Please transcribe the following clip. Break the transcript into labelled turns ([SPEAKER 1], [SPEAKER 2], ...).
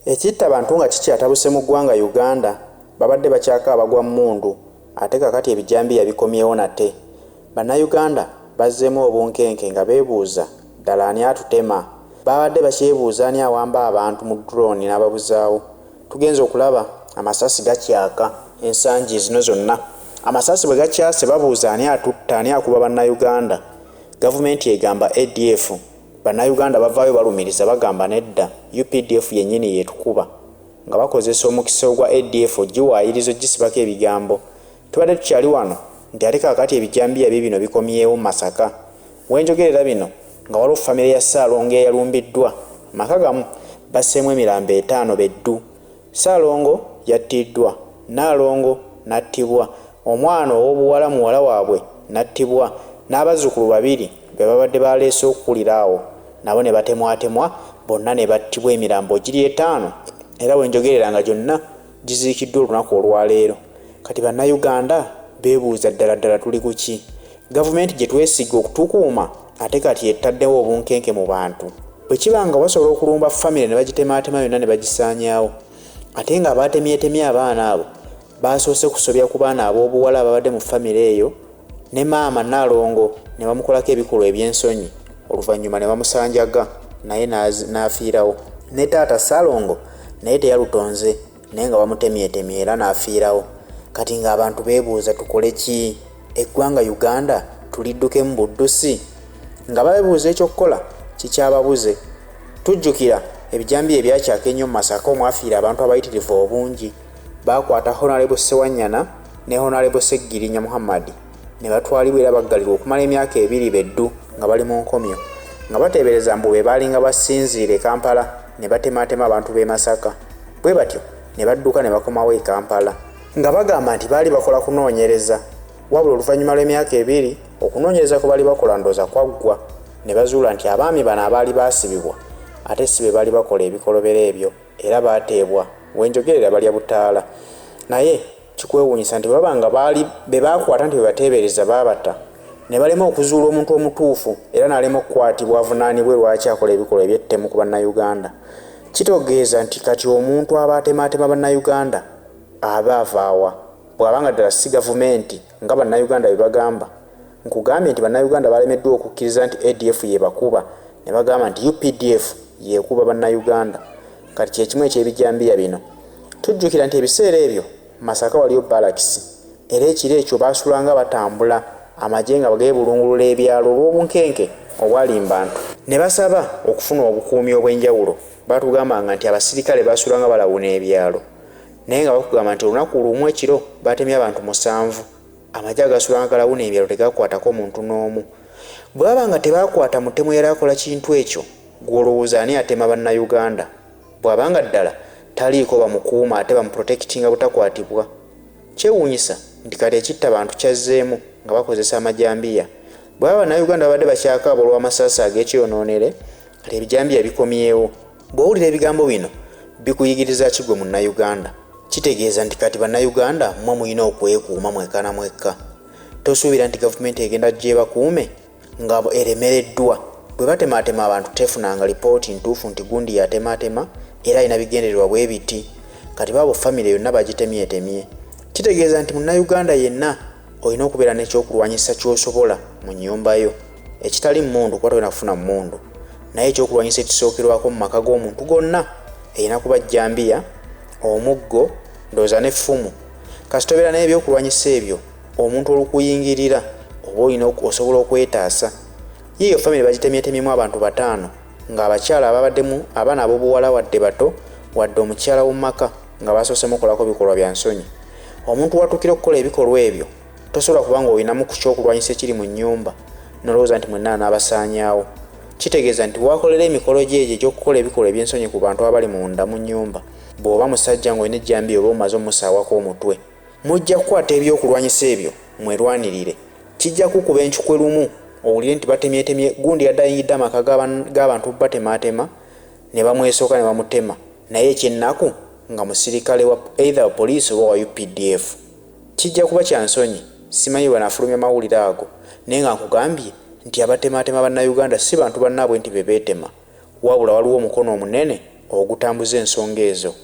[SPEAKER 1] Ekitta Bantu nga kikyatabuse mu ggwanga Uganda babadde bakyaka abagwa mmundu ate kakati ebijambiya bikomyewo nate. Bannayuganda bazzeemu obunkenke nga beebuuza ddala ani atutema. Babadde bakyebuuza ani awamba abantu mu drone n'ababuzaawo. Tugenze okulaba amasasi gakyaka ensangi zino zonna. Amasasi bwe gakyase babuuza ani atutta ani akuba bannayuganda. Gavumenti egamba ADF. Bannayuganda bavaayo balumiriza bagamba nedda UPDF yennyini yetukuba nga bakozesa omukisa ogwa ADF ogiwaayirizo gisibako ebigambo. Tubadde tukyali wano nti ate kaakati ebijambiya bino bikomyewo Masaka. Wenjogerera bino nga waliwo famire ya Ssaalongo eyalumbiddwa. Maka gamu basseemu emirambo 5 beddu. Ssaalongo yattiddwa, Nnaalongo n'attibwa, omwana ow'obuwala muwala waabwe n'attibwa, n'abazzukulu 2 be babadde baleese okukulira awo nabo ne batemwatemwa bonna ne battibwa emirambo giri 5 era wenjogerera nga gyonna giziikiddwa olunaku olwaleero. Kati bannayuganda beebuuza ddala tuli ku ki? Gavumenti gye twesiga okutukuuma ate kati ettaddewo obunkenke mu bantu. Bwe kiba nga basobola okulumba famire ne bagitemaatema yonna ne bagisaanyaawo ate nga baatemyetemye abaana abo basoose kusobya ku baana ab'obuwala ababadde mu famire eyo ne maama Nnaalongo ne bamukolako ebikolwa eby'ensonyi oluvannyuma ne bamusanjaga naye n'afiirawo. Ne taata Ssaalongo naye teyalutonze naye nga bamutemyetemye era n'afiirawo. Kati ng'abantu beebuuza tukole ki? Eggwanga Uganda tuliddukemu buddusi? Nga babeebuuza ekyokukola kikyababuze. Tujjukira ebijambiya ebyakyaka ennyo mu Masaka omwafiira abantu abayitirivu obungi. Baakwata Honorable Ssewanyana ne Honorable Seggirinya Muhammad ne batwalibwa era baggalirwa okumala emyaka 2 beddu nga bali mu nkomyo nga bateebereza mbu be baalinga basinziire e Kampala ne batemaatema abantu b'e Masaka. Bwe batyo ne badduka ne bakomawo e Kampala nga bagamba nti baali bakola kunoonyereza. Wabula oluvannyuma lw'emyaka 2 okunoonyereza kwe baali bakola ndooza kwaggwa ne bazuula nti abaami bano abaali baasibibwa ate si be baali bakola ebikolobero ebyo era baateebwa. Wenjogerera balya butaala. Naye kikwewuunyisa nti baba nga baali be baakwata nti bwe bateebereza baabata ne balema okuzuula omuntu omutuufu era n'alema okukwatibwa avunaanibwe lwaki akola ebikolwa eby'ettemu ku bannayuganda. Kitegeeza nti kati omuntu aba atemaatema bannayuganda aba avaawa bw'abanga ddala si gavumenti nga bannayuganda bye bagamba. Nkugambye nti bannayuganda balemeddwa okukkiriza nti ADF yebakuba ne bagamba nti UPDF yeekuba bannayuganda. Kati kyekimu eky'ebijambiya bino. Tujjukira nti ebiseera ebyo Masaka waliyo balakisi era ekiro ekyo baasulanga batambula amagye nga geebulungulula ebyalo olw'obunkenke obwali mu bantu ne basaba okufuna obukuumi obw'enjawulo. Batugambanga nti abasirikale baasulanga balawuna ebyalo naye nga bakugamba nti olunaku lumu ekiro batemye abantu 7 amagye agasulanga galawuna ebyalo tegakwatako muntu n'omu. Bwe baba nga tebaakwata mutemu era akola kintu ekyo gw'olowooza ani atema bannayuganda? Bw'abanga ddala taliiko bamukuuma ate bamuprotectinga butakwatibwa. Kyewuunyisa nti kati Ekitta Bantu kyazzeemu nga bakozesa amajambiya. Bwe baba bannayuganda babadde bakyaka abo olw'amasaasi ag'ekyonoonere kati ebijambiya bikomyewo. Bw'owulira ebigambo bino bikuyigiriza ki gwe munnayuganda? Kitegeeza nti kati bannayuganda mmwe mulina okwekuuma mwekka na mwekka. Tosuubira nti gavumenti egenda gyebakuume nga eremereddwa. Bwe batemaatema abantu tefunanga lipooti ntuufu nti gundi yatemaatema era alina bigendererwa bwe biti. Kati baabo famire yonna bagitemyetemye. Kitegeeza nti munnayuganda yenna olina okubeera n'ekyokulwanyisa ky'osobola mu nnyumba yo. Ekitali mmundu kuba tolina kufuna mmundu naye ekyokulwanyisa ekisookerwako mu maka g'omuntu gonna erina kuba jjambiya, omuggo, ndooza n'effumu. Kasita obeera n'ebyokulwanyisa ebyo omuntu olukuyingirira oba olina osobola okwetaasa. Yiyo famire bagitemyetemyemu abantu 5 ng'abakyala ababaddemu abaana ab'obuwala wadde bato wadde omukyala w'omumaka nga basoosemu okolako bikolwa bya nsonyi. Omuntu watuukira okukola ebikolwa ebyo tosobola kubanga olinamu ku kyokulwanyisa ekiri mu nnyumba nolowooza nti mwenna n'abasaanyaawo. Kitegeeza nti wakolera emikolo gye egyo egy'okukola ebikolwa eby'ensonyi ku bantu abali munda mu nnyumba bw'oba musajja ng'olina ejjambiya oba omaze omusaawako omutwe mujja kukwata ebyokulwanyisa ebyo mwerwanirire. Kijja kukuba enkukwe lumu owulire nti batemyetemye gundi yaddayingidde amaka g'abantu batemaatema ne bamwesooka ne bamutema naye ekyennaku nga musirikale wa either poliisi oba wa UPDF. Kijja kuba kya nsonyi. Simanyi bw'anaafulumya mawulire ago naye nga nkugambye nti abatemaatema bannayuganda si bantu bannaabwe nti be beetema wabula waliwo omukono omunene okutambuza ensonga ezo.